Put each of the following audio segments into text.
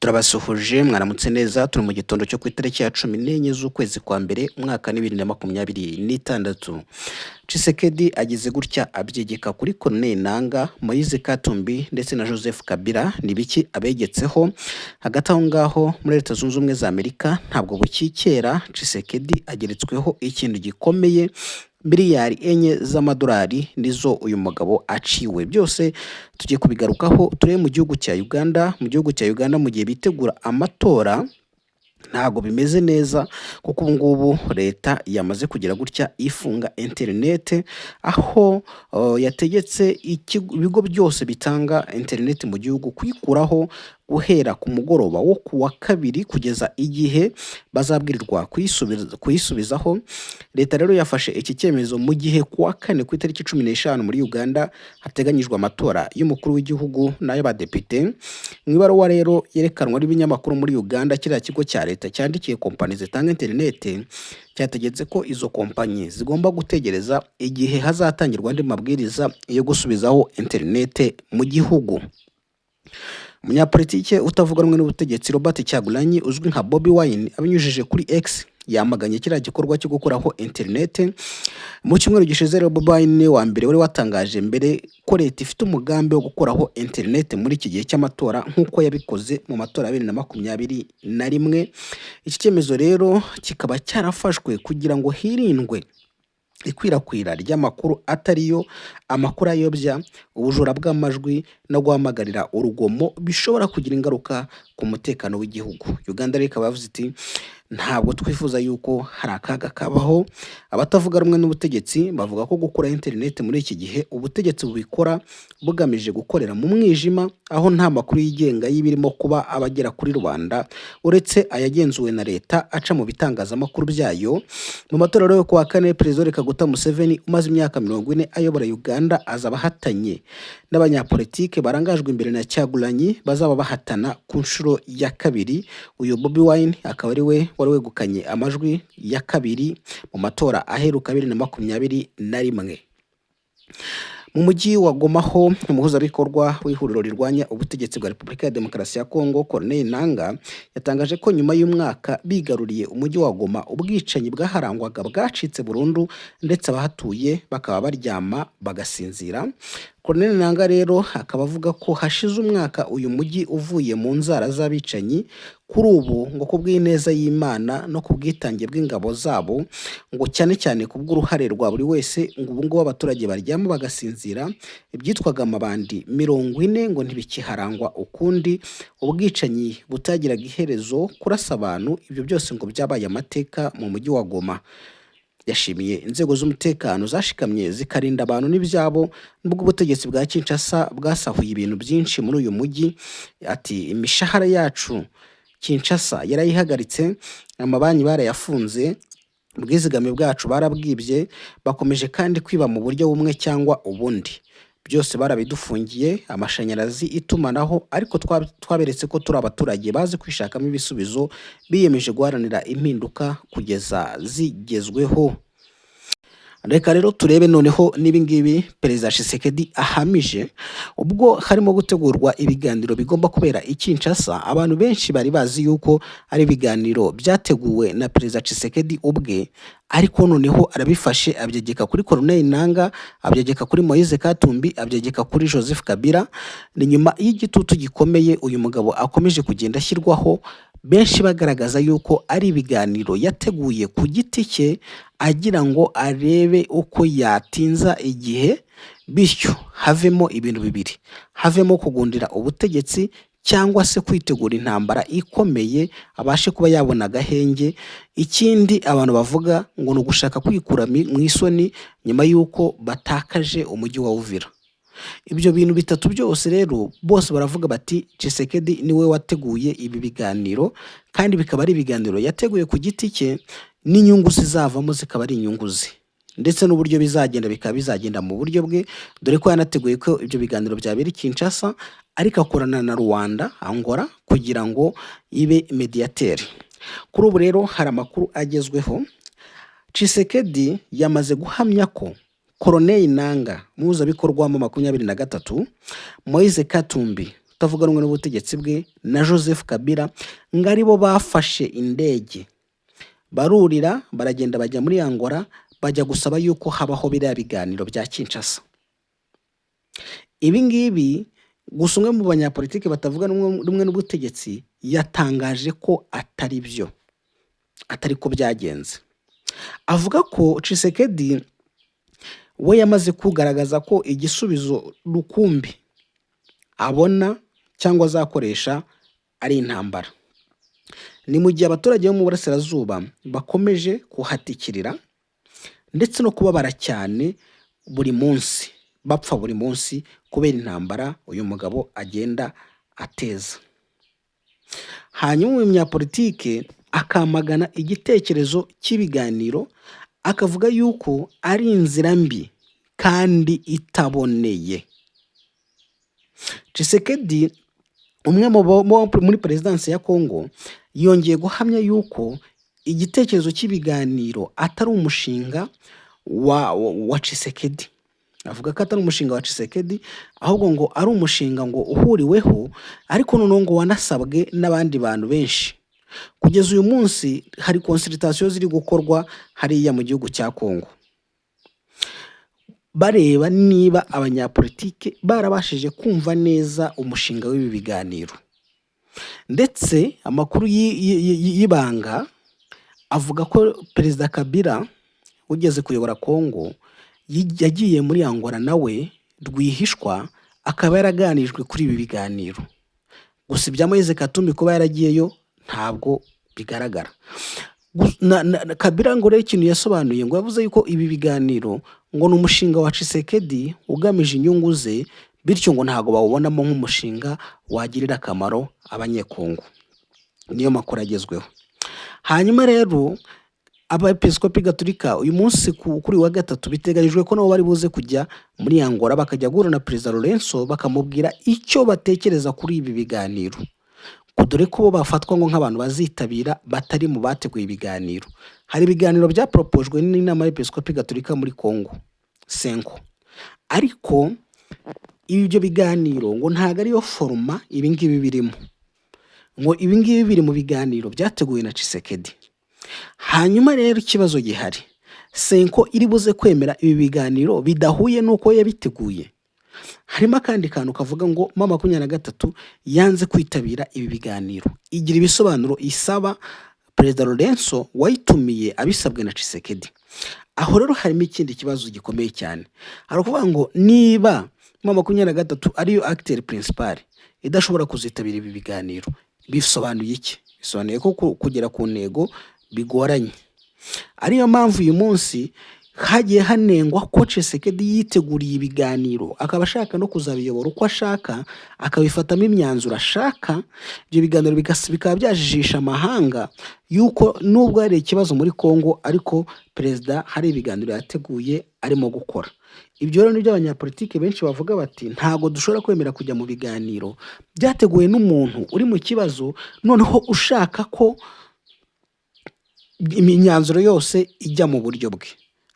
Turabasuhuje mwaramutse neza turi mu gitondo cyo ku itariki ya 14 z'ukwezi kwa mbere umwaka 2026. Tshisekedi ageze gutya abyegeka kuri Corneille Nangaa, Moise Katumbi ndetse na Joseph Kabila. Ni biki abegetseho? Hagati aho ngaho muri Leta Zunze Ubumwe za Amerika ntabwo bukikera Tshisekedi ageretsweho ikintu gikomeye, miliyari enye z'amadolari nizo uyu mugabo aciwe. Byose tugiye kubigarukaho turebe mu gihugu cya Uganda. Mu gihugu cya Uganda mu gihe bitegura amatora ntago bimeze neza, kuko ubu ngubu leta yamaze kugira gutya ifunga internet, aho yategetse ibigo byose bitanga internet mu gihugu kwikuraho guhera ku mugoroba wo kuwa kabiri kugeza igihe bazabwirirwa kuyisubizaho. Leta rero yafashe iki cyemezo mu gihe kuwa kane ku itariki 15 muri Uganda hateganyijwe amatora y'umukuru w'igihugu n'ay'abadepite. Mu ibaruwa rero yerekanwa n'ibinyamakuru muri Uganda, kiriya kigo cya leta cyandikiye kompani zitanga internet cyategetse ko izo kompanyi zigomba gutegereza igihe hazatangirwa andi mabwiriza yo gusubizaho internet mu gihugu. Umunyapolitike utavuga rumwe n'ubutegetsi Robert Kyagulanyi uzwi nka Bobi Wine abinyujije kuri X yamaganye kiriya gikorwa cyo gukuraho internet. Mu cyumweru gishize rero Bobi Wine wa mbere wari watangaje mbere ko leta ifite umugambi wo gukuraho internet muri iki gihe cy'amatora nk'uko yabikoze mu matora ya 2021. Iki cyemezo rero kikaba cyarafashwe kugira ngo hirindwe ikwirakwira ry'amakuru atariyo, amakuru ayobya, ubujura bw'amajwi no guhamagarira urugomo bishobora kugira ingaruka ku mutekano w'igihugu. Uganda rero ikaba yavuze iti ntabwo twifuza yuko hari akaga kabaho. Abatavuga rumwe n'ubutegetsi bavuga ko gukora internet muri iki gihe ubutegetsi bubikora bugamije gukorera mu mwijima, aho nta makuru yigenga y'ibirimo kuba abagera kuri rubanda uretse ayagenzuwe na leta aca mu bitangazamakuru byayo. Mu matora rero yo kuwa kane Perezida Kaguta Museveni umaze imyaka 40 ayobora Uganda azaba ahatanye n'abanyapolitike barangajwe imbere na Kyagulanyi bazaba bahatana ku nshuro ya kabiri. Uyu Bobi Wine akaba ari we wari wegukanye amajwi ya kabiri mu matora aheruka 2021. Mu mujyi wa Goma ho umuhuzabikorwa w'ihuriro rirwanya ubutegetsi bwa Repubulika ya Demokarasi ya Kongo Corneille Nangaa yatangaje ko nyuma y'umwaka bigaruriye umujyi wa Goma ubwicanyi bwaharangwaga bwacitse burundu, ndetse abahatuye bakaba baryama bagasinzira. Corneille Nangaa rero akaba avuga ko hashize umwaka uyu mujyi uvuye mu nzara z'abicanyi. Kuri ubu ngo kubw'ineza y'Imana no kubwitange bw'ingabo zabo, ngo cyane cyane kubw'uruhare rwa buri wese, ngo ubu ngubu abaturage baryama bagasinzira. Ibyitwaga amabandi 40 ngo ntibikiharangwa ukundi, ubwicanyi butagiraga iherezo, kurasa abantu, ibyo byose ngo byabaye amateka mu mujyi wa Goma. Yashimiye inzego z'umutekano zashikamye zikarinda abantu n'ibyabo, nubwo ubutegetsi bwa Kinshasa bwasahuye ibintu byinshi muri uyu mujyi. Ati imishahara yacu Kinshasa yarayihagaritse, amabanki barayafunze, ubwizigame bwacu barabwibye, bakomeje kandi kwiba mu buryo bumwe cyangwa ubundi. Byose barabidufungiye, amashanyarazi, itumanaho, ariko twaberetse ko turi abaturage bazi kwishakamo ibisubizo, biyemeje guharanira impinduka kugeza zigezweho. Reka rero turebe noneho n'ibingibi Perezida Tshisekedi ahamije ubwo harimo gutegurwa ibiganiro bigomba kubera i Kinshasa. Abantu benshi bari bazi yuko ari ibiganiro byateguwe na Perezida Tshisekedi ubwe, ariko noneho arabifashe abyegeka kuri Corneille Nangaa, abyegeka kuri Moise Katumbi, abyegeka kuri Joseph Kabila. Ni nyuma y'igitutu gikomeye uyu mugabo akomeje kugenda ashyirwaho, benshi bagaragaza yuko ari ibiganiro yateguye ku giti cye agira ngo arebe uko yatinza igihe, bityo havemo ibintu bibiri: havemo kugundira ubutegetsi cyangwa se kwitegura intambara ikomeye abashe kuba yabona agahenge. Ikindi abantu bavuga ngo ni ugushaka kwikura mu isoni nyuma y'uko batakaje umujyi wa Uvira. Ibyo bintu bitatu byose rero bose baravuga bati Tshisekedi niwe wateguye ibi biganiro, kandi bikaba ari ibiganiro yateguye ku giti cye, n'inyungu zizavamo zikaba ari inyungu ze, ndetse n'uburyo bizagenda bikaba bizagenda mu buryo bwe, dore ko yanateguye ko ibyo biganiro byabera i Kinshasa, ariko akorana na Rwanda, Angola, kugira ngo ibe mediateur. Kuri ubu rero hari amakuru agezweho. Tshisekedi yamaze guhamya ko Corneille Nangaa muhuzabikorwa mu 2023, Moise Katumbi utavuga rumwe n'ubutegetsi bwe na Joseph Kabila ngo aribo bafashe indege barurira baragenda bajya muri Angola bajya gusaba yuko habaho biriya biganiro bya Kinshasa. Ibi ngibi gusa umwe mu banyapolitike batavuga rumwe n'ubutegetsi yatangaje ko atari byo, atari ko byagenze. Avuga ko Tshisekedi we yamaze kugaragaza ko igisubizo rukumbi abona cyangwa azakoresha ari intambara. Ni mu gihe abaturage bo mu burasirazuba bakomeje kuhatikirira ndetse no kubabara cyane buri munsi, bapfa buri munsi kubera intambara uyu mugabo agenda ateza. Hanyuma umunyapolitike akamagana igitekerezo cy'ibiganiro akavuga yuko ari inzira mbi kandi itaboneye. Tshisekedi umwe muri perezidansi ya Kongo yongeye guhamya yuko igitekerezo cy'ibiganiro atari umushinga wa Tshisekedi. Avuga ko atari umushinga wa Tshisekedi ahubwo ngo ari umushinga ngo uhuriweho, ariko noneho ngo wanasabwe n'abandi bantu benshi. Kugeza uyu munsi hari consultation ziri gukorwa hariya mu gihugu cya Kongo bareba niba abanyapolitike barabashije kumva neza umushinga w'ibi biganiro. Ndetse amakuru y'ibanga avuga ko Perezida Kabila ugeze kuyobora Kongo yagiye muri Angola nawe rwihishwa akaba yaraganijwe kuri ibi biganiro. Gusa ibya Moise Katumbi kuba yaragiyeyo ntabwo bigaragara. Kabila ngo rero ikintu yasobanuye ngo yavuze yuko ibi biganiro ngo ni umushinga wa Tshisekedi ugamije inyungu ze, bityo ngo ntabwo bawubonamo nk'umushinga wagirira akamaro abanyekongo. Niyo makuru agezweho. Hanyuma rero abepiskopi gatolika uyu munsi kuri wa gatatu biteganyijwe ko nabo bari buze kujya muri Angola bakajya guhura na Perezida Lorenzo bakamubwira icyo batekereza kuri ibi biganiro, dore ko bo bafatwa ngo nk'abantu bazitabira batari mu bateguye ibiganiro. Hari ibiganiro byapropojwe n'inama y'Episkopi Gatolika muri Kongo Senko, ariko ibyo biganiro ngo ntago ariyo forma ibi ngibi birimo, ngo ibi ngibi biri mu biganiro byateguwe na Tshisekedi. Hanyuma rero ikibazo gihari, Senko iri buze kwemera ibi biganiro bidahuye n'uko yabiteguye. Harimo kandi kantu kavuga ngo M23 yanze kwitabira ibi biganiro, igira ibisobanuro isaba Perezida Lorenzo wayitumiye abisabwe na Tshisekedi. Aho rero harimo ikindi kibazo gikomeye cyane, arakuvuga ngo niba M23 ariyo acteur principal idashobora kuzitabira ibi biganiro, bisobanuye iki? Bisobanuye ko kugera ku ntego bigoranye. Ariyo mpamvu uyu munsi hagiye hanengwa ko Tshisekedi yiteguriye ibiganiro akaba ashaka no kuzabiyobora uko ashaka, akabifatamo imyanzuro ashaka. Ibyo biganiro bikaba byajijisha amahanga yuko nubwo hari ikibazo muri Kongo ariko perezida hari ibiganiro yateguye arimo gukora. Ibyo rero nibyo abanyapolitike benshi bavuga bati ntago dushobora kwemera kujya mu biganiro byateguwe n'umuntu uri mu kibazo, noneho ushaka ko imyanzuro yose ijya mu buryo bwe.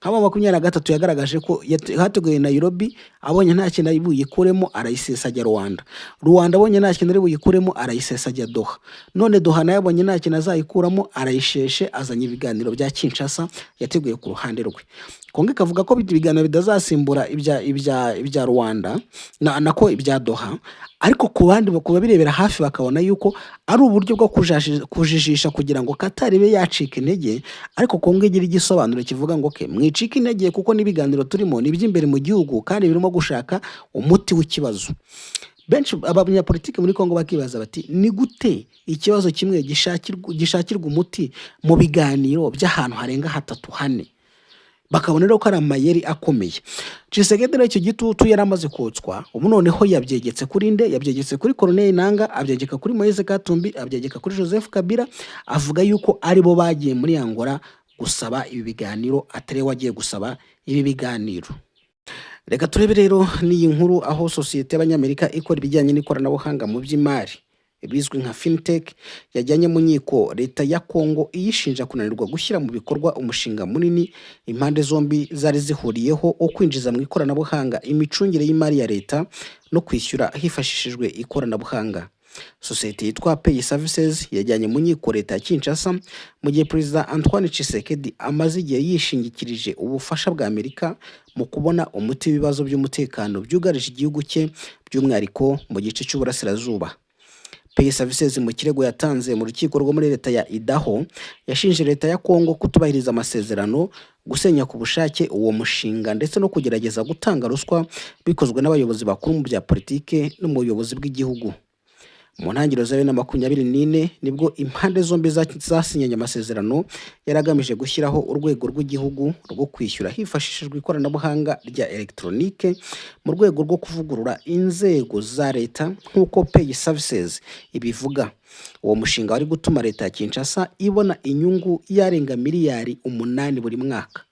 Haba M23 yagaragaje ko hateguye Nairobi, abonye nta kintu ari buyikuremo arayisesa ajya Rwanda. Rwanda abonye nta kintu ari buyikuremo arayisesa ajya Doha. None Doha nayo abonye nta kintu azayikuramo arayisheshe azanye ibiganiro bya Kinshasa yateguye ku ruhande rwe. Kongo ikavuga ko ibiganiro bidazasimbura ibya Rwanda nako ibya Doha, ariko ku bandi bakuba birebera hafi bakabona yuko ari uburyo bwo kujijisha kugira ngo Qatar ibe yacika intege. Ariko Kongo igira igisobanuro kivuga ngo mwicika intege kuko n'ibiganiro turimo ni by'imbere mu gihugu kandi birimo gushaka umuti w'ikibazo. Benshi abanyapolitike muri Kongo bakibaza bati ni gute ikibazo kimwe gishakirwa umuti mu biganiro by'ahantu harenga 3-4? Bakabona rero ko ari amayeri akomeye. Tshisekedi rero icyo gitutu yaramaze kotswa, ubu noneho yabyegetse kuri nde? Yabyegetse kuri Corneille Nangaa, abyegeka kuri Moise Katumbi, abyegeka kuri Joseph Kabila, avuga yuko ari bo bagiye muri Angola gusaba ibi biganiro atari wagiye gusaba ibi biganiro. Reka turebe rero n'iyi nkuru aho sosiyete y'Abanyamerika ikora ibijyanye n'ikoranabuhanga mu by'imari bizwi nka fintech yajyanye mu nkiko leta ya Kongo iyishinja kunanirwa gushyira mu bikorwa umushinga munini impande zombi zari zihuriyeho wo kwinjiza mu ikoranabuhanga imicungire y'imari ya leta no kwishyura hifashishijwe ikoranabuhanga. Sosiyete yitwa Pay Services yajyanye mu nkiko leta ya Kinshasa mu gihe Perezida Antoine Tshisekedi amaze igihe yishingikirije ubufasha bwa Amerika mu kubona umuti w'ibibazo by'umutekano byugarije igihugu cye by'umwihariko mu gice cy'uburasirazuba. Pay Services mu kirego yatanze mu rukiko rwo muri leta ya Idaho yashinje leta ya Kongo kutubahiriza amasezerano, gusenya ku bushake uwo mushinga ndetse no kugerageza gutanga ruswa bikozwe n'abayobozi bakuru mu bya politike no mu buyobozi bw'igihugu. Mu ntangiriro za 2024 nibwo impande zombi zasinyanye amasezerano yaragamije gushyiraho urwego rw'igihugu rwo kwishyura hifashishijwe ikoranabuhanga rya electronique mu rwego rwo kuvugurura inzego za leta nk'uko Pay Services ibivuga. Uwo mushinga wari gutuma leta ya Kinshasa ibona inyungu yarenga miliyari 8 buri mwaka.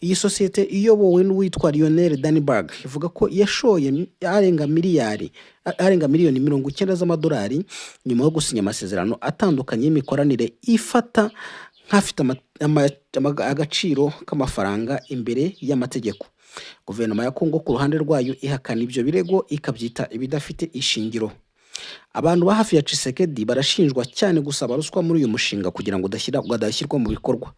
Iyi sosiyete iyobowe n'uwitwa Lionel Danneberg ivuga ko yashoye arenga miliyoni 90 z'amadolari nyuma yo gusinya amasezerano atandukanye y'imikoranire ifata nk'afite agaciro k'amafaranga imbere y'amategeko. Guverinoma ya Kongo ku ruhande rwayo ihakana ibyo birego ikabyita ibidafite ishingiro. Abantu ba hafi ya Tshisekedi barashinjwa cyane gusaba ruswa muri uyu mushinga kugira ngo udashyirwa mu bikorwa.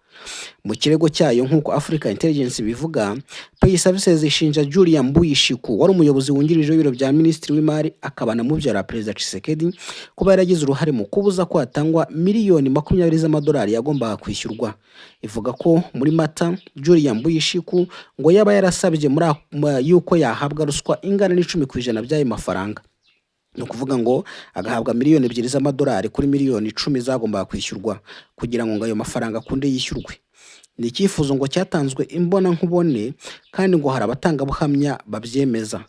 Mu kirego cyayo nk'uko Africa Intelligence bivuga, Pay Services ishinja Julian Mbuyishiku wari umuyobozi wungirije w'ibiro bya Minisitiri w'Imari akabana mu bya Perezida Tshisekedi kuba yaragize uruhare mu kubuza ko hatangwa miliyoni 20 z'amadolari yagombaga kwishyurwa. Ivuga ko muri Mata Julian Mbuyishiku ngo yaba yarasabye yuko yahabwa ruswa ingana n'10% by'ayo mafaranga. No kuvuga ngo agahabwa miliyoni 2 z'amadolari kuri miliyoni 10 zagombaga kwishyurwa kugira ngo ayo mafaranga kunde yishyurwe. Ni icyifuzo ngo cyatanzwe imbona nkubone kandi ngo hari abatanga buhamya babyemeza.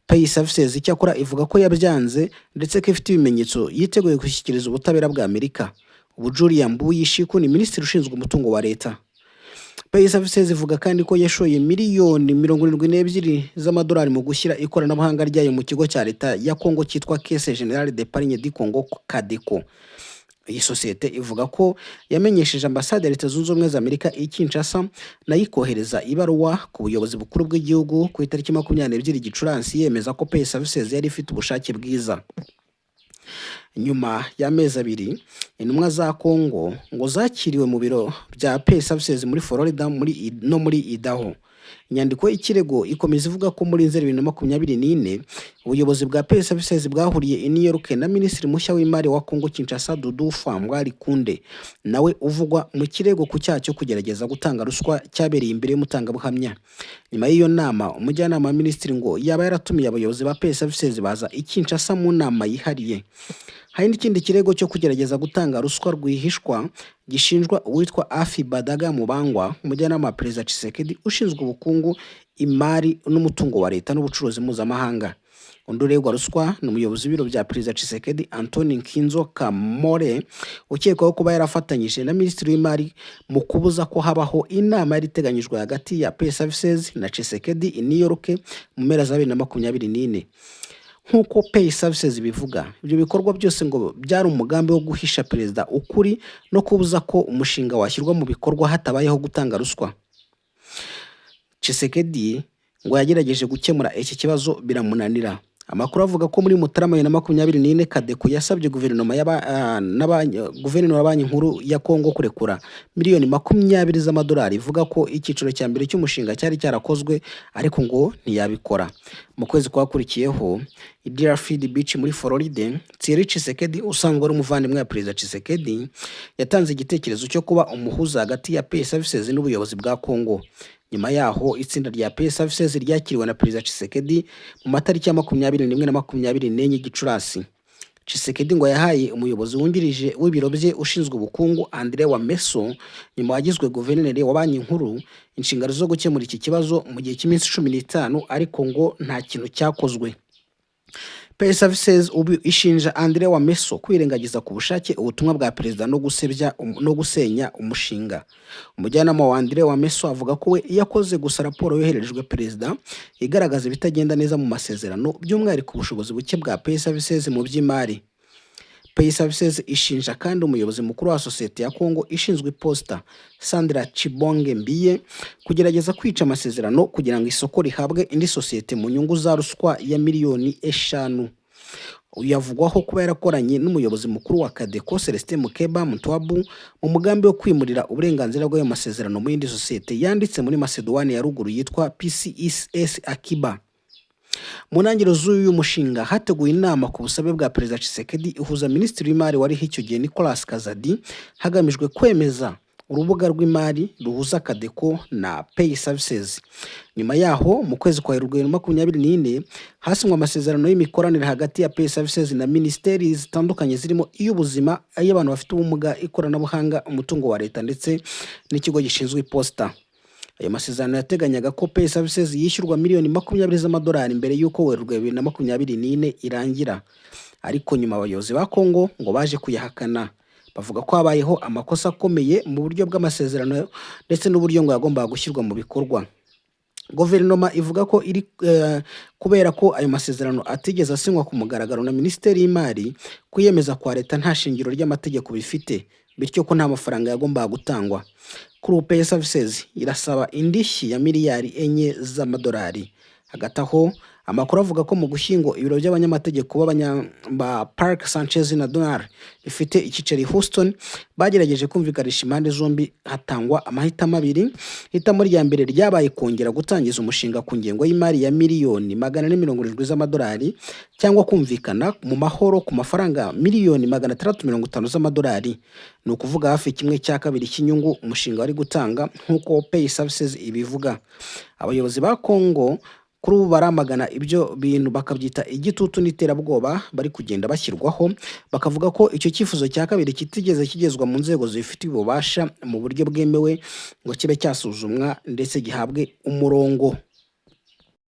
Pay Services icyakora ivuga ko yabyanze ndetse ko ifite ibimenyetso yiteguye gushyikiriza ubutabera bwa Amerika. Ubu Julian Mbuyishiku ni minisitiri ushinzwe umutungo wa leta. Pay Services ivuga kandi ko yashoye miliyoni 72 z'amadolari mu gushyira ikoranabuhanga ryayo mu kigo cya leta ya Kongo cyitwa Caisse Générale d'Épargne du Congo CADECO. Iyi sosiyete ivuga ko yamenyesheje ambasade ya Leta Zunze Ubumwe za Amerika i Kinshasa nayikohereza ibaruwa ku buyobozi bukuru bw'igihugu ku itariki 22 Gicurasi yemeza ko Pay Services yari ifite ubushake bwiza. Nyuma y'amezi 2 intumwa za Kongo ngo zakiriwe mu biro bya Pay Services muri Florida muri Idaho. Inyandiko y'ikirego ikomeza ivuga ko muri Nzeri 2024 ubuyobozi bwa Pay Services bwahuriye i New York na Minisitiri mushya w'Imari wa Kongo Kinshasa Dudu Fambwari Kunde, nawe uvugwa mu kirego ku cyaha cyo kugerageza gutanga ruswa cyabereye imbere y'umutangabuhamya. Nyuma y'iyo nama umujyanama wa Minisitiri ngo yaba yaratumiye abayobozi ba Pay Services baza i Kinshasa mu nama yihariye. Hari n'ikindi kirego cyo kugerageza gutanga ruswa rwihishwa gishinjwa uwitwa Afi Badaga Mubangwa, umujyanama wa Perezida Tshisekedi ushinzwe ubukungu, imari n'umutungo wa leta n'ubucuruzi mpuzamahanga. Undi uregwa ruswa ni umuyobozi w'ibiro bya Perezida Tshisekedi Anthony Nkinzo Kamore ukekwaho kuba yarafatanyije na Minisitiri w'Imari mu kubuza ko habaho inama yari iteganyijwe hagati ya Pay Services na Tshisekedi i New York mu mpera za 2024. Nk'uko Pay Services bivuga, ibyo bikorwa byose ngo byari umugambi wo guhisha perezida ukuri no kubuza ko umushinga washyirwa mu bikorwa hatabayeho gutanga ruswa. Tshisekedi ngo yagerageje gukemura iki kibazo biramunanira. Amakuru avuga ko muri Mutarama 2024 CADECO yasabye guverinoma guverinoma banki nkuru ya Kongo kurekura miliyoni 20 z'amadolari, ivuga ko icyiciro cya mbere cy'umushinga cyari cyarakozwe ariko ngo ntiyabikora. Mu kwezi kwakurikiyeho i Deerfield Beach muri Florida, Thierry Tshisekedi usanzwe ari umuvandimwe wa Perezida Tshisekedi yatanze igitekerezo cyo kuba umuhuza hagati ya Pay Services n'ubuyobozi bwa Kongo. Nyuma yaho itsinda rya Pay Services ryakiriwe na Perezida Tshisekedi mu matariki ya 21 na 24 Gicurasi. Tshisekedi ngo yahaye umuyobozi wungirije w'ibiro bye ushinzwe ubukungu Andre Wameso nyuma wagizwe guverineri wa banki nkuru inshingano zo gukemura iki kibazo mu gihe cy'iminsi 15 ariko ngo nta kintu cyakozwe. Pay Services ubu ishinja Andre Wameso kwirengagiza ku bushake ubutumwa bwa perezida no gusenya umushinga. Umujyanama wa Andre Wameso avuga ko we yakoze gusa raporo yoherejwe perezida igaragaza ibitagenda neza mu masezerano by'umwihariko ubushobozi buke bwa Pay Services mu by'imari. Pay Services ishinja kandi umuyobozi mukuru wa sosiyete ya Kongo ishinzwe iposita Sandra Chibonge Mbiye kugerageza kwica amasezerano kugira ngo isoko rihabwe indi sosiyete mu nyungu za ruswa ya miliyoni 5. Uyavugwaho kuba yarakoranye n'umuyobozi mukuru wa Kadeko Celestin Mukeba Mutwabu mu mugambi wo kwimurira uburenganzira bw'ayo masezerano mu yindi sosiyete yanditse muri Macedonia ya ruguru yitwa PCSS Akiba. Mu ntangiriro z'uyu mushinga hateguwe inama ku busabe bwa Perezida Tshisekedi ihuza Minisitiri w'Imari wari icyo gihe Nicolas Kazadi hagamijwe kwemeza urubuga rw'imari ruhuza Kadeko na Pay Services. Nyuma yaho mu kwezi kwa Werurwe 2024 hasinywe amasezerano y'imikoranire hagati ya Pay Services na ministeri zitandukanye zirimo iy'ubuzima, ay'abantu bafite ubumuga, ikoranabuhanga, umutungo wa leta ndetse n'ikigo gishinzwe iposita. Ayo masezerano yateganyaga ko Pay Services yishyurwa miliyoni 20 z'amadolari mbere y'uko Werurwe 2024 irangira, ariko nyuma abayobozi ba Kongo ngo baje kuyahakana. Bavuga ko habayeho amakosa akomeye mu buryo bw'amasezerano ndetse n'uburyo ngo yagombaga gushyirwa mu bikorwa. Guverinoma ivuga ko iri kubera ko ayo masezerano atigeze asinywa ku mugaragaro na Minisiteri y'Imari, kwiyemeza kwa leta nta shingiro ry'amategeko bifite, bityo ko nta mafaranga yagombaga gutangwa. Kuri Pay Services irasaba indishyi ya miliyari 4 z'amadolari. Hagati aho amakuru avuga ko mu Gushyingo ibiro by'abanyamategeko ba Park Sanchez na Donald bifite icyicaro Houston bagerageje kumvikanisha impande zombi, hatangwa amahitamo abiri. Hitamo rya mbere ryabaye kongera gutangiza umushinga ku ngengo y'imari ya miliyoni 470 z'amadolari cyangwa kumvikana mu mahoro ku mafaranga miliyoni 650 z'amadolari. Ni ukuvuga hafi kimwe cya kabiri cy'inyungu umushinga wari gutanga nk'uko Pay Services ibivuga. Abayobozi ba Kongo kuri ubu baramagana ibyo bintu bakabyita igitutu n'iterabwoba bari kugenda bashyirwaho, bakavuga ko icyo cyifuzo cya kabiri kitigeze kigezwa mu nzego zifite ububasha mu buryo bwemewe ngo kibe cyasuzumwa ndetse gihabwe umurongo.